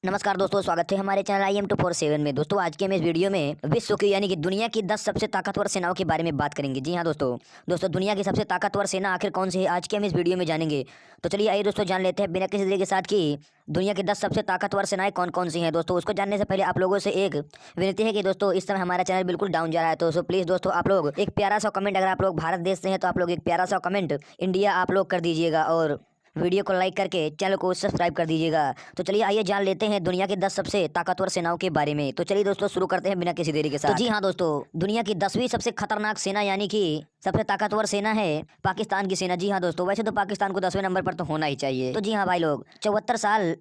नमस्कार दोस्तों, स्वागत है हमारे चैनल IM247 में। दोस्तों आज के हम इस वीडियो में विश्व की यानी कि दुनिया की 10 सबसे ताकतवर सेनाओं के बारे में बात करेंगे। जी हाँ दोस्तों दुनिया की सबसे ताकतवर सेना आखिर कौन सी है, आज के हम इस वीडियो में जानेंगे। तो चलिए आइए दोस्तों जान लेते हैं बिना किसी देरी के साथ कि दुनिया की 10 सबसे ताकतवर सेनाएं कौन कौन सी हैं। दोस्तों उसको जानने से पहले आप लोगों से एक विनती है कि दोस्तों इस समय हमारा चैनल बिल्कुल डाउन जा रहा है, तो प्लीज़ दोस्तों आप लोग एक प्यारा सा कमेंट, अगर आप लोग भारत देश से हैं तो आप लोग एक प्यारा सा कमेंट इंडिया आप लोग कर दीजिएगा और वीडियो को लाइक करके चैनल को सब्सक्राइब कर दीजिएगा। तो चलिए आइए जान लेते हैं दुनिया की 10 सबसे ताकतवर सेनाओं के बारे में। तो चलिए दोस्तों शुरू करते हैं बिना किसी देरी के साथ। तो जी हाँ दोस्तों, दुनिया की 10वीं सबसे खतरनाक सेना यानी कि सबसे ताकतवर सेना है पाकिस्तान की सेना। जी हाँ दोस्तों, वैसे तो पाकिस्तान को 10वें नंबर पर तो होना ही चाहिए। तो जी हाँ भाई लोग, 74 साल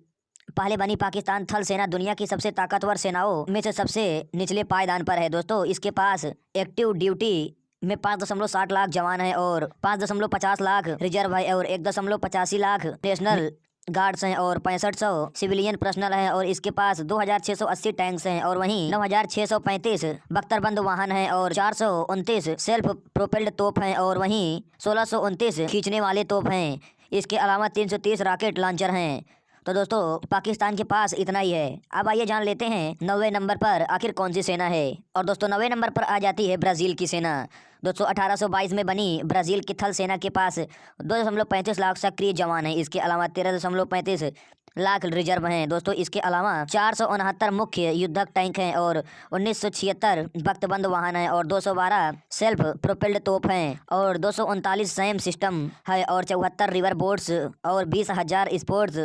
पहले बनी पाकिस्तान थल सेना दुनिया की सबसे ताकतवर सेनाओं में से सबसे निचले पायदान पर है। दोस्तों इसके पास एक्टिव ड्यूटी में 5.60 लाख जवान हैं और 5.50 लाख रिजर्व है और 1.85 लाख नेशनल गार्ड्स हैं और 6500 सिविलियन पर्सनल हैं और इसके पास 2680 टैंक्स हैं और वहीं 9635 बख्तरबंद वाहन हैं और 429 सेल्फ प्रोपेल्ड तोप हैं और वहीं 1629 खींचने वाले तोप हैं। इसके अलावा 330 रॉकेट लॉन्चर हैं। तो दोस्तों पाकिस्तान के पास इतना ही है। अब आइए जान लेते हैं 9वें नंबर पर आखिर कौन सी सेना है। और दोस्तों 9वें नंबर पर आ जाती है ब्राज़ील की सेना। दोस्तों 1822 में बनी ब्राज़ील की थल सेना के पास 2.35 लाख सक्रिय जवान हैं। इसके अलावा 13.35 लाख रिजर्व हैं। दोस्तों इसके अलावा 469 मुख्य युद्धक टैंक हैं और 1976 बख्तबंद वाहन हैं और 212 सेल्फ प्रोपेल्ड तोप हैं और 239 सैम सिस्टम है और 74 रिवर बोट्स और 20,000 स्पोर्ट्स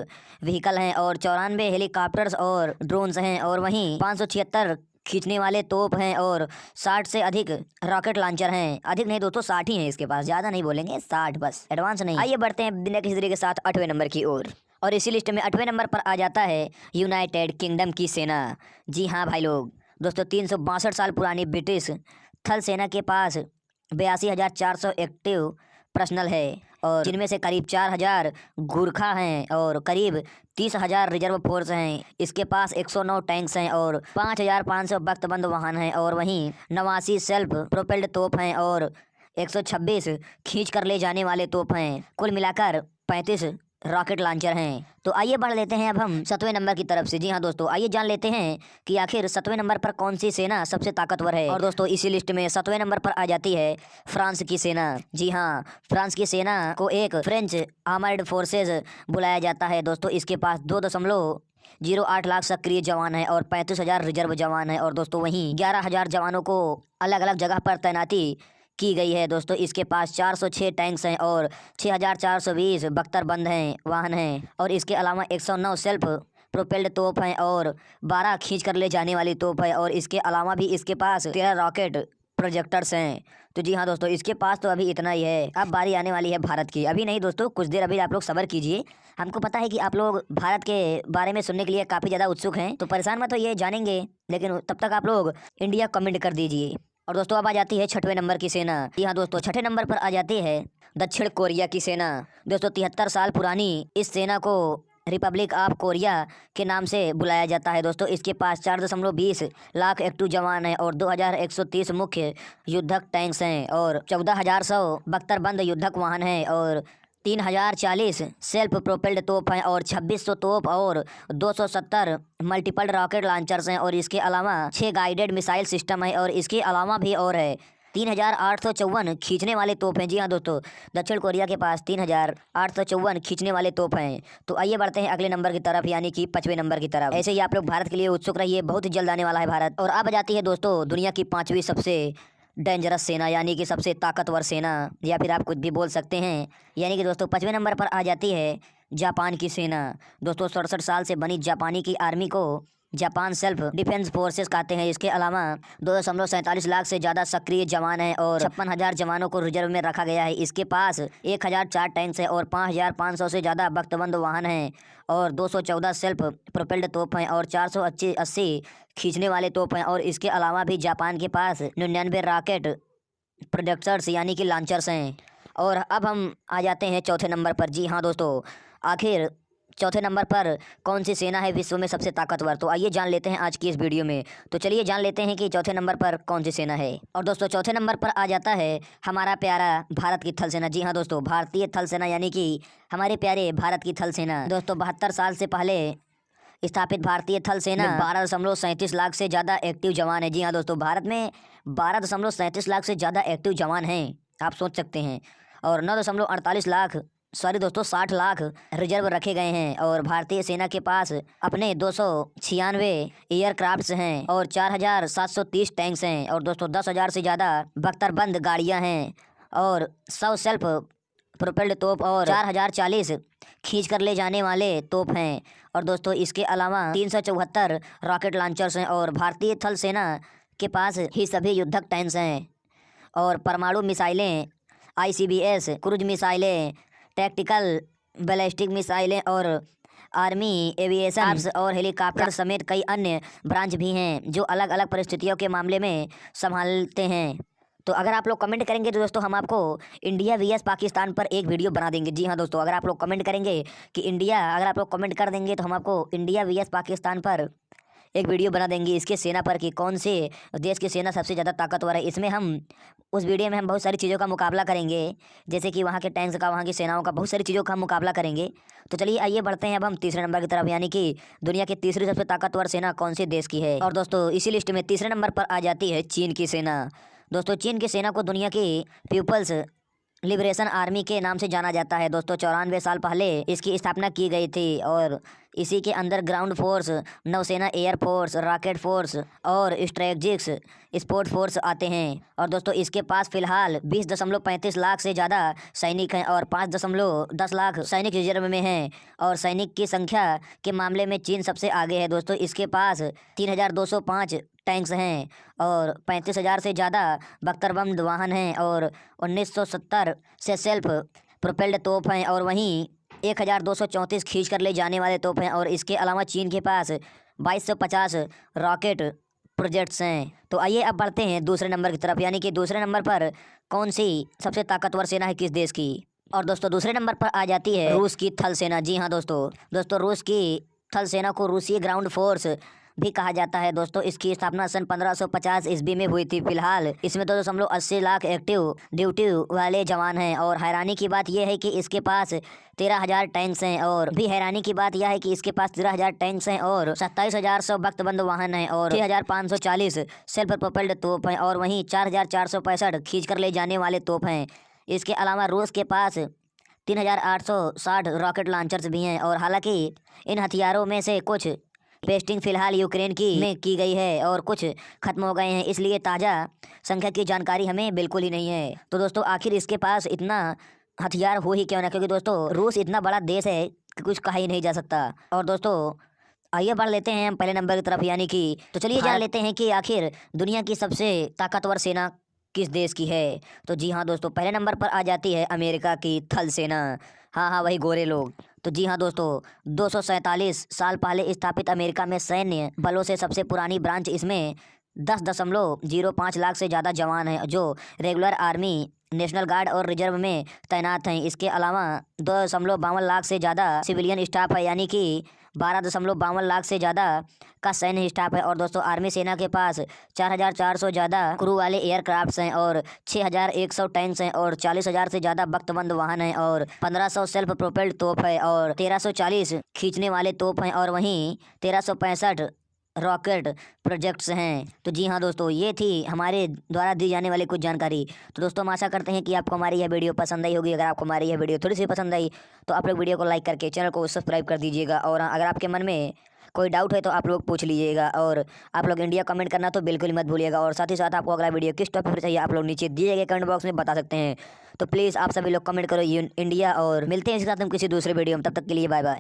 व्हीकल हैं और 94 हेलीकॉप्टर्स और ड्रोन्स हैं और वहीं 576 खींचने वाले तोप हैं और 60 से अधिक रॉकेट लॉन्चर हैं। अधिक नहीं दोस्तों, 60 ही हैं इसके पास, ज़्यादा नहीं बोलेंगे, 60 बस, एडवांस नहीं। आइए बढ़ते हैं बिना किसी तरीके के साथ 8वें नंबर की ओर। और इसी लिस्ट में 8वें नंबर पर आ जाता है यूनाइटेड किंगडम की सेना। जी हाँ भाई लोग, दोस्तों 362 साल पुरानी ब्रिटिश थल सेना के पास 82,400 एक्टिव पर्सनल है और जिनमें से करीब 4,000 गुरखा हैं और करीब 30,000 रिजर्व फोर्स हैं। इसके पास 109 टैंक्स हैं और 5,500 बख्तबंद वाहन हैं और वहीं 89 सेल्फ प्रोपेल्ड तोप हैं और 126 खींच कर ले जाने वाले तोप हैं। कुल मिलाकर 35 रॉकेट लॉन्चर हैं। तो आइए बढ़ लेते हैं अब हम 7वें नंबर की तरफ से। जी हाँ दोस्तों, आइए जान लेते हैं कि आखिर 7वें नंबर पर कौन सी सेना सबसे ताकतवर है। और दोस्तों इसी लिस्ट में 7वें नंबर पर आ जाती है फ्रांस की सेना। जी हाँ, फ्रांस की सेना को एक फ्रेंच आर्मर्ड फोर्सेज बुलाया जाता है। दोस्तों इसके पास 2.08 लाख सक्रिय जवान हैं और 35,000 रिजर्व जवान हैं और दोस्तों वहीं 11,000 जवानों को अलग अलग जगह पर तैनाती की गई है। दोस्तों इसके पास 406 टैंक्स हैं और 6,420 बख्तरबंद हैं वाहन हैं और इसके अलावा 109 सेल्फ प्रोपेल्ड तोप हैं और 12 खींच कर ले जाने वाली तोप है और इसके अलावा भी इसके पास 13 रॉकेट प्रोजेक्टर्स हैं। तो जी हाँ दोस्तों, इसके पास तो अभी इतना ही है। अब बारी आने वाली है भारत की। अभी नहीं दोस्तों, कुछ देर अभी आप लोग सब्र कीजिए। हमको पता है कि आप लोग भारत के बारे में सुनने के लिए काफ़ी ज़्यादा उत्सुक हैं, तो परेशान मत होइए, जानेंगे, लेकिन तब तक आप लोग इंडिया कमेंट कर दीजिए। और दोस्तों अब आ जाती है 6वें नंबर की सेना। जी हाँ दोस्तों, 6ठे नंबर पर आ जाती है दक्षिण कोरिया की सेना। दोस्तों 73 साल पुरानी इस सेना को रिपब्लिक ऑफ कोरिया के नाम से बुलाया जाता है। दोस्तों इसके पास 4.20 लाख एक्टिव जवान हैं और 2,130 मुख्य युद्धक टैंक्स हैं और 14,100 बख्तरबंद युद्धक वाहन हैं और 3,040 सेल्फ प्रोपेल्ड तोप हैं और 2600 तोप और 270 मल्टीपल रॉकेट लॉन्चर्स हैं और इसके अलावा 6 गाइडेड मिसाइल सिस्टम है और इसके अलावा भी और है 3,854 खींचने वाले तोप हैं। जी हाँ दोस्तों, दक्षिण कोरिया के पास 3,854 खींचने वाले तोप हैं। तो आइए बढ़ते हैं अगले नंबर की तरफ यानी कि 5वें नंबर की तरफ। ऐसे ही आप लोग भारत के लिए उत्सुक रहिए, बहुत ही जल्द आने वाला है भारत। और अब जाती है दोस्तों दुनिया की 5वीं सबसे डेंजरस सेना यानी कि सबसे ताकतवर सेना, या फिर आप कुछ भी बोल सकते हैं। यानी कि दोस्तों 5वें नंबर पर आ जाती है जापान की सेना। दोस्तों 67 साल से बनी जापानी की आर्मी को जापान सेल्फ डिफेंस फोर्सेस कहते हैं। इसके अलावा 2.47 लाख से ज़्यादा सक्रिय जवान हैं और 56,000 जवानों को रिजर्व में रखा गया है। इसके पास 1,004 टैंक्स हैं और 5,500 से ज़्यादा बख्तबंद वाहन हैं और 214 सेल्फ प्रोपेल्ड तोप हैं और 480 खींचने वाले तोप हैं और इसके अलावा भी जापान के पास 99 रॉकेट प्रोजेक्टर्स यानी कि लॉन्चर्स हैं। और अब हम आ जाते हैं 4थे नंबर पर। जी हाँ दोस्तों, आखिर 4थे नंबर पर कौन सी सेना है विश्व में सबसे ताकतवर। तो आइए जान लेते हैं आज की इस वीडियो में। तो चलिए जान लेते हैं कि 4थे नंबर पर कौन सी सेना है। और दोस्तों 4थे नंबर पर आ जाता है हमारा प्यारा भारत की थल सेना। जी हाँ दोस्तों, भारतीय थल सेना यानी कि हमारे प्यारे भारत की थल सेना। दोस्तों 72 साल से पहले स्थापित भारतीय थल सेना 12.37 लाख से ज़्यादा एक्टिव जवान है। जी हाँ दोस्तों, भारत में 12.37 लाख से ज़्यादा एक्टिव जवान हैं, आप सोच सकते हैं। और 9.48 लाख, सॉरी दोस्तों 60 लाख रिजर्व रखे गए हैं। और भारतीय सेना के पास अपने 296 एयरक्राफ्ट्स हैं और 4,730 टैंक्स हैं। और दोस्तों 10,000 से ज़्यादा बख्तरबंद गाड़ियाँ हैं और 100 सेल्फ प्रोपेल्ड तोप और 4,040 खींच कर ले जाने वाले तोप हैं। और दोस्तों इसके अलावा 374 रॉकेट लॉन्चर्स हैं। और भारतीय थल सेना के पास ही सभी युद्धक टैंक्स हैं और परमाणु मिसाइलें, ICBS क्रूज मिसाइलें, टैक्टिकल बैलिस्टिक मिसाइलें और आर्मी एविएशन और हेलीकॉप्टर समेत कई अन्य ब्रांच भी हैं जो अलग अलग परिस्थितियों के मामले में संभालते हैं। तो अगर आप लोग कमेंट करेंगे तो दोस्तों हम आपको इंडिया vs पाकिस्तान पर एक वीडियो बना देंगे। जी हाँ दोस्तों, अगर आप लोग कमेंट करेंगे कि अगर आप लोग कमेंट कर देंगे तो हम आपको इंडिया vs पाकिस्तान पर एक वीडियो बना देंगे, इसके सेना पर कि कौन से देश की सेना सबसे ज़्यादा ताकतवर है। इसमें हम उस वीडियो में हम बहुत सारी चीज़ों का मुकाबला करेंगे, जैसे कि वहाँ के टैंक्स का, वहाँ की सेनाओं का, बहुत सारी चीज़ों का हम मुकाबला करेंगे। तो चलिए आइए बढ़ते हैं अब हम तीसरे नंबर की तरफ, यानी कि दुनिया की तीसरी सबसे ताकतवर सेना कौन से देश की है। और दोस्तों इसी लिस्ट में तीसरे नंबर पर आ जाती है चीन की सेना। दोस्तों चीन की सेना को दुनिया की पीपल्स लिबरेशन आर्मी के नाम से जाना जाता है। दोस्तों 94 साल पहले इसकी स्थापना की गई थी और इसी के अंदर ग्राउंड फोर्स, नौसेना, एयर फोर्स, रॉकेट फोर्स और स्ट्रेटजिक्स स्पोर्ट फोर्स आते हैं। और दोस्तों इसके पास फिलहाल 20.35 लाख से ज़्यादा सैनिक हैं और 5.10 लाख सैनिक रिजर्व में हैं। और सैनिक की संख्या के मामले में चीन सबसे आगे है। दोस्तों इसके पास 3,205 टैंक्स हैं और 35,000 से ज़्यादा बख्तरबंद वाहन हैं और 1970 से सेल्फ प्रोपेल्ड तोप हैं और वहीं 1,234 खींच कर ले जाने वाले तोप हैं। और इसके अलावा चीन के पास 2,250 रॉकेट प्रोजेक्ट्स हैं। तो आइए अब बढ़ते हैं दूसरे नंबर की तरफ, यानी कि दूसरे नंबर पर कौन सी सबसे ताकतवर सेना है किस देश की। और दोस्तों दूसरे नंबर पर आ जाती है रूस की थल सेना। जी हाँ दोस्तों रूस की थल सेना को रूसी ग्राउंड फोर्स भी कहा जाता है। दोस्तों इसकी स्थापना सन 1550 ईस्वी में हुई थी। फिलहाल इसमें 2.80 लाख एक्टिव ड्यूटी वाले जवान हैं। और हैरानी की बात यह है कि इसके पास 13,000 टैंक्स हैं। और भी हैरानी की बात यह है कि इसके पास 13,000 टैंक्स हैं और 27,100 बख्तबंद वाहन हैं और 6,540 सेल्फ प्रोपेल्ड तोप हैं और वहीं 4,465 खींच कर ले जाने वाले तोप हैं। इसके अलावा रूस के पास 3,860 रॉकेट लॉन्चर्स भी हैं। और हालांकि इन हथियारों में से कुछ टेस्टिंग फिलहाल यूक्रेन में की गई है और कुछ खत्म हो गए हैं, इसलिए ताज़ा संख्या की जानकारी हमें बिल्कुल ही नहीं है। तो दोस्तों आखिर इसके पास इतना हथियार हो ही क्यों ना, क्योंकि दोस्तों रूस इतना बड़ा देश है कि कुछ कहा ही नहीं जा सकता। और दोस्तों आइए बढ़ लेते हैं हम पहले नंबर की तरफ, यानी कि तो चलिए जान लेते हैं कि आखिर दुनिया की सबसे ताकतवर सेना किस देश की है। तो जी हाँ दोस्तों, पहले नंबर पर आ जाती है अमेरिका की थल सेना। हाँ वही गोरे लोग। तो जी हाँ दोस्तों, 247 साल पहले स्थापित अमेरिका में सैन्य बलों से सबसे पुरानी ब्रांच, इसमें 10.05 लाख से ज़्यादा जवान हैं जो रेगुलर आर्मी, नेशनल गार्ड और रिजर्व में तैनात हैं। इसके अलावा 2.52 लाख से ज़्यादा सिविलियन स्टाफ है, यानी कि 12.52 लाख से ज़्यादा का सैन्य स्टाफ है। और दोस्तों आर्मी सेना के पास 4,400 ज़्यादा क्रू वाले एयरक्राफ्ट्स हैं और 6,100 टैंक्स हैं और 40,000 से ज़्यादा बख्तबंद वाहन हैं और 1,500 सेल्फ प्रोपेल्ड तोप है और 1,340 खींचने वाले तोप हैं और वहीं 1,365 रॉकेट प्रोजेक्ट्स हैं। तो जी हाँ दोस्तों, ये थी हमारे द्वारा दी जाने वाली कुछ जानकारी। तो दोस्तों हम आशा करते हैं कि आपको हमारी यह वीडियो पसंद आई होगी। अगर आपको हमारी यह वीडियो थोड़ी सी पसंद आई तो आप लोग वीडियो को लाइक करके चैनल को सब्सक्राइब कर दीजिएगा। और अगर आपके मन में कोई डाउट है तो आप लोग पूछ लीजिएगा। और आप लोग इंडिया कमेंट करना तो बिल्कुल मत भूलिएगा। और साथ ही साथ आपको अगला वीडियो किस टॉपिक पर चाहिए आप लोग नीचे दिए गए कमेंट बॉक्स में बता सकते हैं। तो प्लीज़ आप सभी लोग कमेंट करो इंडिया। और मिलते हैं इसके साथ हम किसी दूसरे वीडियो में, तब तक के लिए बाय बाय।